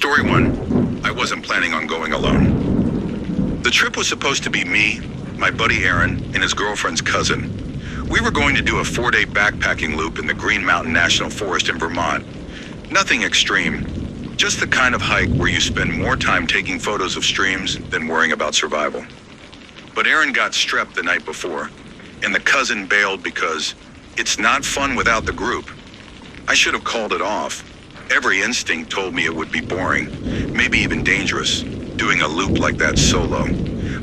Story 1. I wasn't planning on going alone. The trip was supposed to be me, my buddy Aaron, and his girlfriend's cousin. We were going to do a 4-day backpacking loop in the Green Mountain National Forest in Vermont. Nothing extreme, just the kind of hike where you spend more time taking photos of streams than worrying about survival. But Aaron got strep the night before, and the cousin bailed because it's not fun without the group. I should have called it off. Every instinct told me it would be boring, maybe even dangerous, doing a loop like that solo.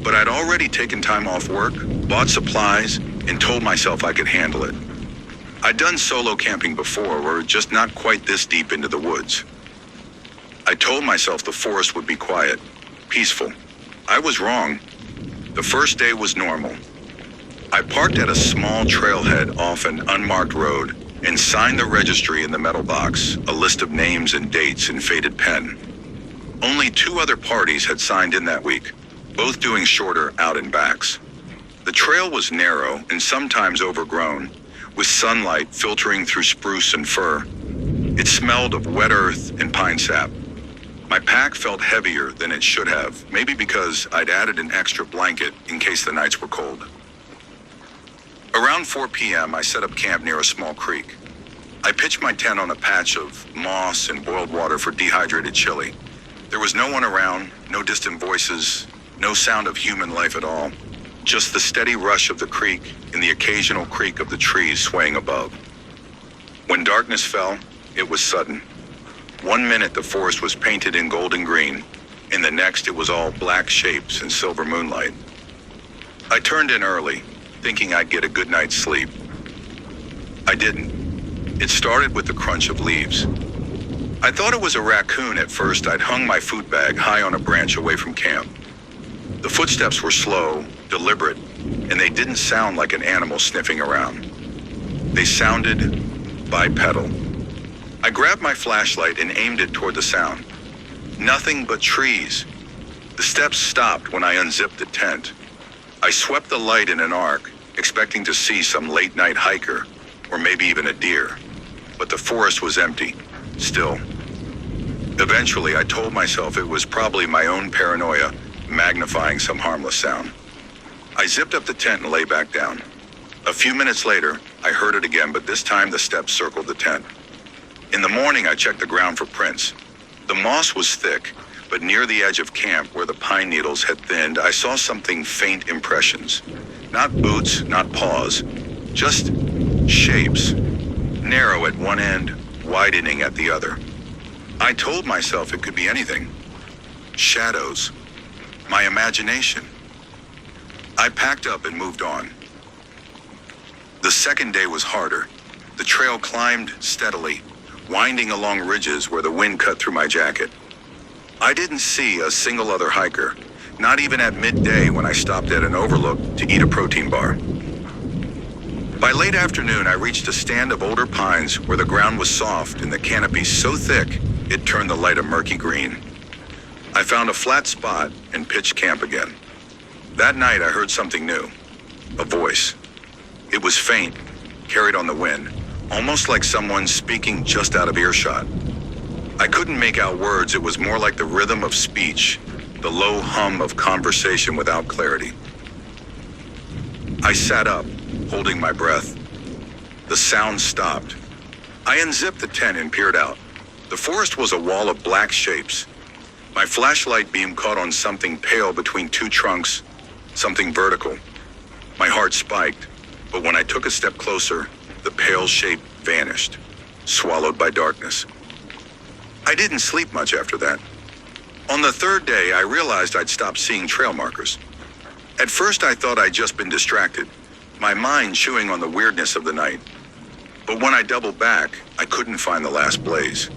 But I'd already taken time off work, bought supplies, and told myself I could handle it. I'd done solo camping before, or just not quite this deep into the woods. I told myself the forest would be quiet, peaceful. I was wrong. The first day was normal. I parked at a small trailhead off an unmarked road and signed the registry in the metal box, a list of names and dates in faded pen. Only 2 other parties had signed in that week, both doing shorter out and backs. The trail was narrow and sometimes overgrown, with sunlight filtering through spruce and fir. It smelled of wet earth and pine sap. My pack felt heavier than it should have, maybe because I'd added an extra blanket in case the nights were cold. Around 4 p.m., I set up camp near a small creek. I pitched my tent on a patch of moss and boiled water for dehydrated chili. There was no one around, no distant voices, no sound of human life at all. Just the steady rush of the creek and the occasional creak of the trees swaying above. When darkness fell, it was sudden. 1 minute the forest was painted in golden green, and the next it was all black shapes and silver moonlight. I turned in early, thinking I'd get a good night's sleep. I didn't. It started with the crunch of leaves. I thought it was a raccoon at first. I'd hung my food bag high on a branch away from camp. The footsteps were slow, deliberate, and they didn't sound like an animal sniffing around. They sounded bipedal. I grabbed my flashlight and aimed it toward the sound. Nothing but trees. The steps stopped when I unzipped the tent. I swept the light in an arc, expecting to see some late-night hiker, or maybe even a deer. But the forest was empty, still. Eventually, I told myself it was probably my own paranoia magnifying some harmless sound. I zipped up the tent and lay back down. A few minutes later, I heard it again, but this time the steps circled the tent. In the morning, I checked the ground for prints. The moss was thick, but near the edge of camp where the pine needles had thinned, I saw something faint impressions. Not boots, not paws, just shapes. Narrow at one end, widening at the other. I told myself it could be anything. Shadows. My imagination. I packed up and moved on. The second day was harder. The trail climbed steadily, winding along ridges where the wind cut through my jacket. I didn't see a single other hiker, not even at midday when I stopped at an overlook to eat a protein bar. By late afternoon, I reached a stand of older pines where the ground was soft and the canopy so thick it turned the light a murky green. I found a flat spot and pitched camp again. That night I heard something new, a voice. It was faint, carried on the wind, almost like someone speaking just out of earshot. I couldn't make out words. It was more like the rhythm of speech, the low hum of conversation without clarity. I sat up, holding my breath. The sound stopped. I unzipped the tent and peered out. The forest was a wall of black shapes. My flashlight beam caught on something pale between 2 trunks, something vertical. My heart spiked, but when I took a step closer, the pale shape vanished, swallowed by darkness. I didn't sleep much after that. On the 3rd day, I realized I'd stopped seeing trail markers. At first, I thought I'd just been distracted, my mind chewing on the weirdness of the night. But when I doubled back, I couldn't find the last blaze.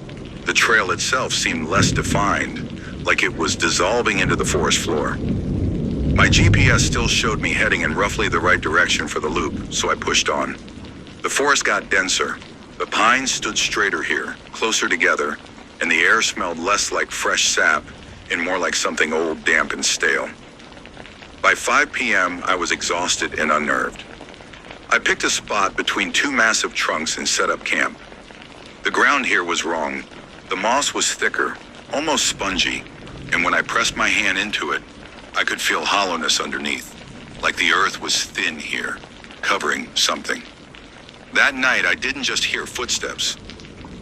The trail itself seemed less defined, like it was dissolving into the forest floor. My GPS still showed me heading in roughly the right direction for the loop, so I pushed on. The forest got denser. The pines stood straighter here, closer together, and the air smelled less like fresh sap and more like something old, damp, and stale. By 5 p.m., I was exhausted and unnerved. I picked a spot between 2 massive trunks and set up camp. The ground here was wrong. The moss was thicker, almost spongy, and when I pressed my hand into it, I could feel hollowness underneath, like the earth was thin here, covering something. That night, I didn't just hear footsteps.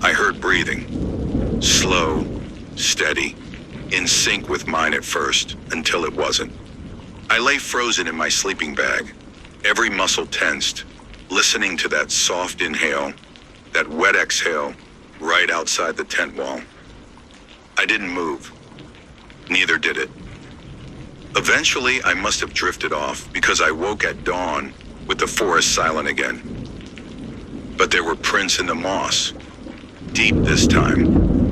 I heard breathing. Slow, steady, in sync with mine at first, until it wasn't. I lay frozen in my sleeping bag, every muscle tensed, listening to that soft inhale, that wet exhale, right outside the tent wall. I didn't move. Neither did it. Eventually, I must have drifted off because I woke at dawn with the forest silent again. But there were prints in the moss, deep this time,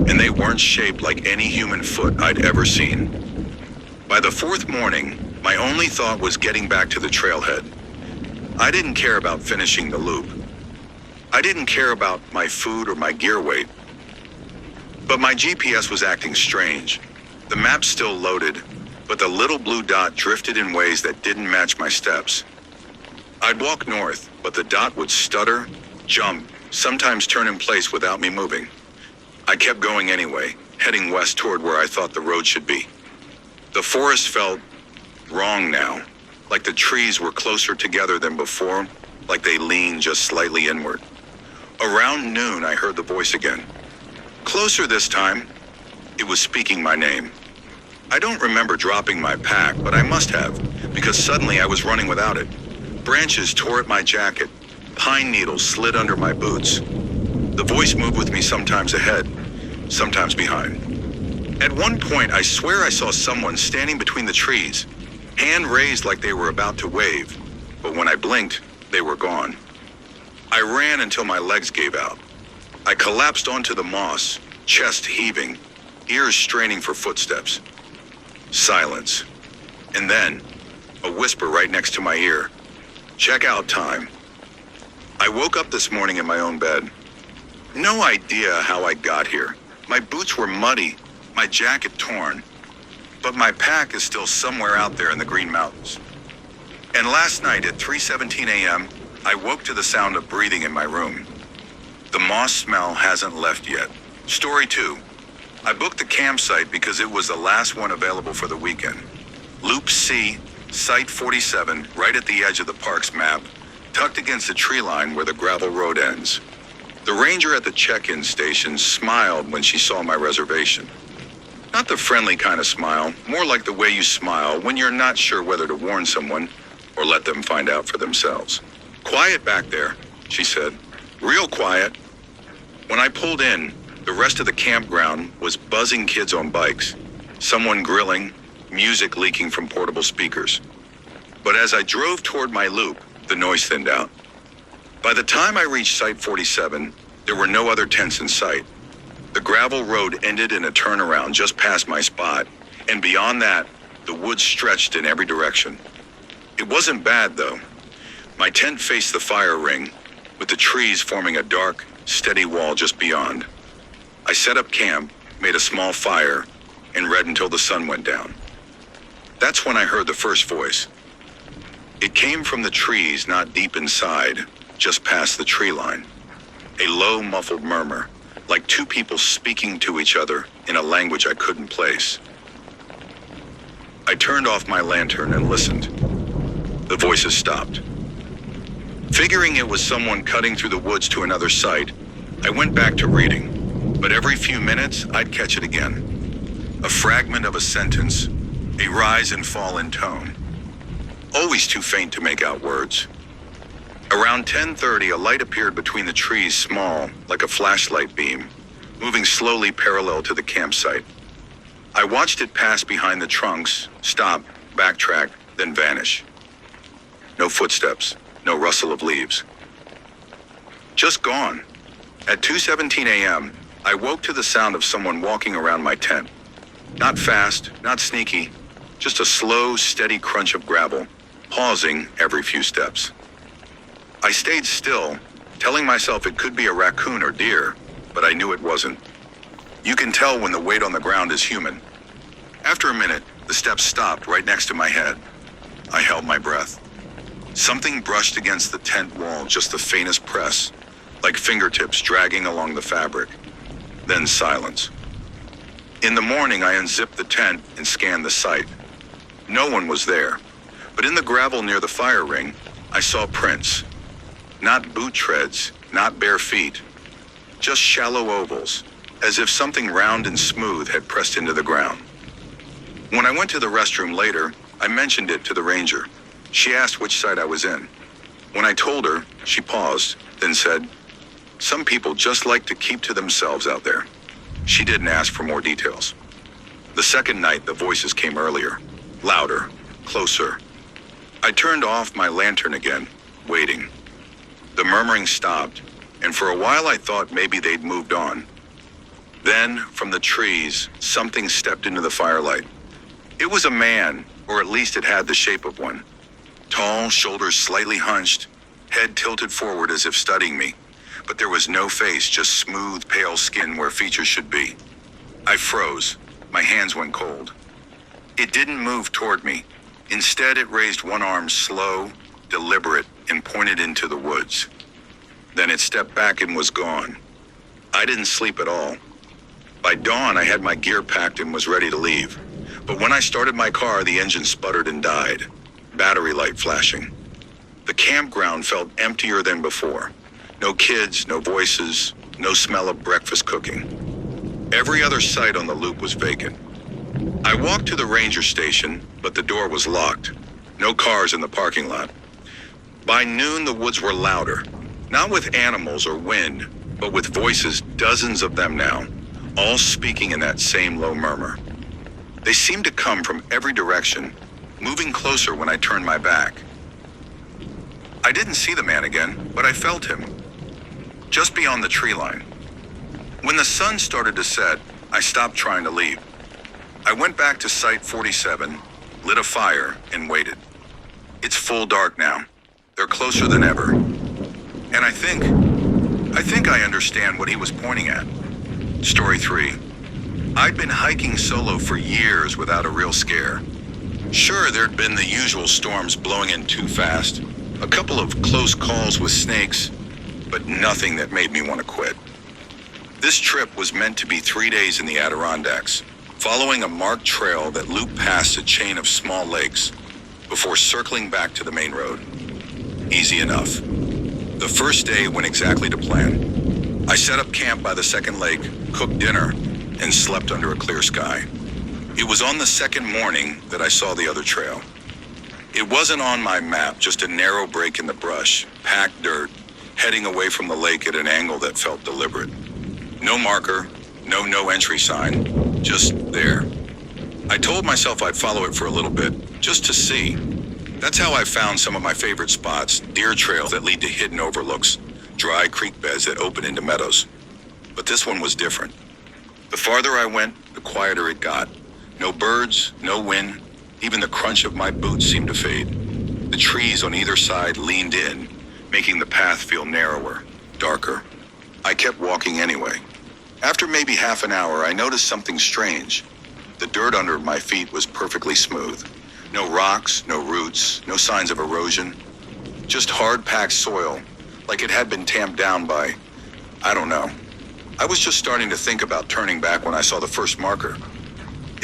and they weren't shaped like any human foot I'd ever seen. By the fourth morning, my only thought was getting back to the trailhead. I didn't care about finishing the loop. I didn't care about my food or my gear weight. But my GPS was acting strange. The map still loaded, but the little blue dot drifted in ways that didn't match my steps. I'd walk north, but the dot would stutter, jump, sometimes turn in place without me moving. I kept going anyway, heading west toward where I thought the road should be. The forest felt wrong now, like the trees were closer together than before, like they leaned just slightly inward. Around noon, I heard the voice again. Closer this time. It was speaking my name. I don't remember dropping my pack, but I must have, because suddenly I was running without it. Branches tore at my jacket. Pine needles slid under my boots. The voice moved with me sometimes ahead, sometimes behind. At one point, I swear I saw someone standing between the trees, hand raised like they were about to wave, but when I blinked, they were gone. I ran until my legs gave out. I collapsed onto the moss, chest heaving, ears straining for footsteps. Silence. And then, a whisper right next to my ear. Check out time. I woke up this morning in my own bed. No idea how I got here. My boots were muddy, my jacket torn, but my pack is still somewhere out there in the Green Mountains. And last night at 3:17 a.m., I woke to the sound of breathing in my room. The moss smell hasn't left yet. Story 2. I booked the campsite because it was the last one available for the weekend. Loop C, Site 47, right at the edge of the park's map, tucked against the tree line where the gravel road ends. The ranger at the check-in station smiled when she saw my reservation. Not the friendly kind of smile, more like the way you smile when you're not sure whether to warn someone or let them find out for themselves. Quiet back there, she said. Real quiet. When I pulled in, the rest of the campground was buzzing kids on bikes, someone grilling, music leaking from portable speakers. But as I drove toward my loop, the noise thinned out. By the time I reached Site 47, there were no other tents in sight. The gravel road ended in a turnaround just past my spot, and beyond that, the woods stretched in every direction. It wasn't bad, though. My tent faced the fire ring, with the trees forming a dark, steady wall just beyond. I set up camp, made a small fire, and read until the sun went down. That's when I heard the first voice. It came from the trees not deep inside, just past the tree line. A low, muffled murmur, like two people speaking to each other in a language I couldn't place. I turned off my lantern and listened. The voices stopped. Figuring it was someone cutting through the woods to another site, I went back to reading, but every few minutes I'd catch it again. A fragment of a sentence, a rise and fall in tone. Always too faint to make out words. Around 10:30, a light appeared between the trees, small, like a flashlight beam, moving slowly parallel to the campsite. I watched it pass behind the trunks, stop, backtrack, then vanish. No footsteps, no rustle of leaves. Just gone. At 2:17 a.m., I woke to the sound of someone walking around my tent. Not fast, not sneaky, just a slow, steady crunch of gravel, pausing every few steps. I stayed still, telling myself it could be a raccoon or deer, but I knew it wasn't. You can tell when the weight on the ground is human. After a minute, the steps stopped right next to my head. I held my breath. Something brushed against the tent wall, just the faintest press, like fingertips dragging along the fabric. Then silence. In the morning, I unzipped the tent and scanned the site. No one was there, but in the gravel near the fire ring, I saw prints. Not boot treads, not bare feet, just shallow ovals, as if something round and smooth had pressed into the ground. When I went to the restroom later, I mentioned it to the ranger. She asked which side I was in. When I told her, she paused, then said, "Some people just like to keep to themselves out there." She didn't ask for more details. The second night, the voices came earlier, louder, closer. I turned off my lantern again, waiting. The murmuring stopped, and for a while I thought maybe they'd moved on. Then, from the trees, something stepped into the firelight. It was a man, or at least it had the shape of one. Tall, shoulders slightly hunched, head tilted forward as if studying me. But there was no face, just smooth, pale skin where features should be. I froze. My hands went cold. It didn't move toward me. Instead, it raised one arm slow, deliberate, and pointed into the woods. Then it stepped back and was gone. I didn't sleep at all. By dawn, I had my gear packed and was ready to leave. But when I started my car, the engine sputtered and died. Battery light flashing. The campground felt emptier than before. No kids, no voices, no smell of breakfast cooking. Every other site on the loop was vacant. I walked to the ranger station, but the door was locked. No cars in the parking lot. By noon, the woods were louder. Not with animals or wind, but with voices, dozens of them now, all speaking in that same low murmur. They seemed to come from every direction, moving closer when I turned my back. I didn't see the man again, but I felt him, just beyond the tree line. When the sun started to set, I stopped trying to leave. I went back to Site 47, lit a fire, and waited. It's full dark now. They're closer than ever. And I think I understand what he was pointing at. Story 3. I'd been hiking solo for years without a real scare. Sure, there'd been the usual storms blowing in too fast, a couple of close calls with snakes, but nothing that made me want to quit. This trip was meant to be 3 days in the Adirondacks, following a marked trail that looped past a chain of small lakes before circling back to the main road. Easy enough. The first day went exactly to plan. I set up camp by the second lake, cooked dinner, and slept under a clear sky. It was on the second morning that I saw the other trail. It wasn't on my map, just a narrow break in the brush, packed dirt, heading away from the lake at an angle that felt deliberate. No marker, no entry sign, just there. I told myself I'd follow it for a little bit, just to see. That's how I found some of my favorite spots, deer trails that lead to hidden overlooks, dry creek beds that open into meadows. But this one was different. The farther I went, the quieter it got. No birds, no wind, even the crunch of my boots seemed to fade. The trees on either side leaned in, making the path feel narrower, darker. I kept walking anyway. After maybe half an hour, I noticed something strange. The dirt under my feet was perfectly smooth. No rocks, no roots, no signs of erosion. Just hard-packed soil, like it had been tamped down by, I don't know. I was just starting to think about turning back when I saw the first marker.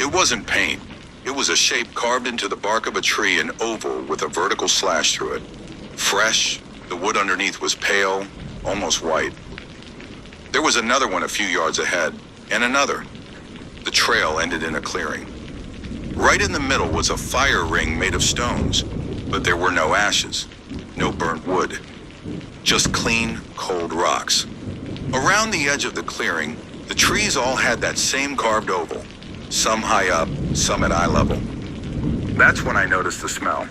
It wasn't paint. It was a shape carved into the bark of a tree, an oval with a vertical slash through it. Fresh, the wood underneath was pale, almost white. There was another one a few yards ahead, and another. The trail ended in a clearing. Right in the middle was a fire ring made of stones, but there were no ashes, no burnt wood, just clean, cold rocks. Around the edge of the clearing, the trees all had that same carved oval, some high up, some at eye level. That's when I noticed the smell.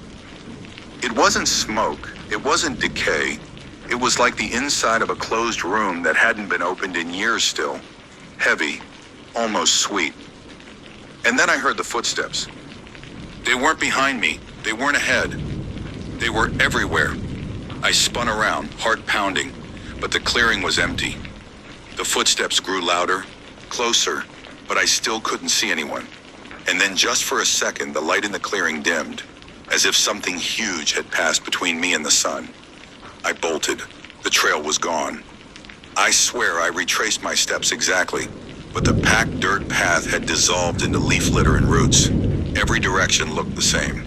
It wasn't smoke, it wasn't decay. It was like the inside of a closed room that hadn't been opened in years still. Heavy, almost sweet. And then I heard the footsteps. They weren't behind me, they weren't ahead. They were everywhere. I spun around, heart pounding, but the clearing was empty. The footsteps grew louder, closer, but I still couldn't see anyone. And then just for a second, the light in the clearing dimmed, as if something huge had passed between me and the sun. I bolted. The trail was gone. I swear I retraced my steps exactly, but the packed dirt path had dissolved into leaf litter and roots. Every direction looked the same.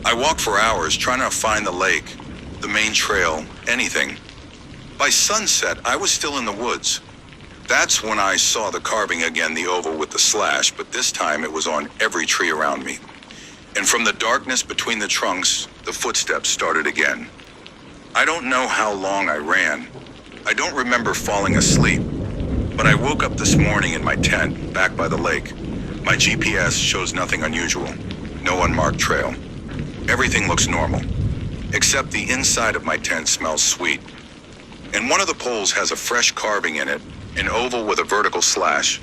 I walked for hours trying to find the lake, the main trail, anything. By sunset, I was still in the woods. That's when I saw the carving again, the oval with the slash, but this time it was on every tree around me. And from the darkness between the trunks, the footsteps started again. I don't know how long I ran. I don't remember falling asleep, but I woke up this morning in my tent, back by the lake. My GPS shows nothing unusual, no unmarked trail. Everything looks normal, except the inside of my tent smells sweet. And one of the poles has a fresh carving in it, an oval with a vertical slash.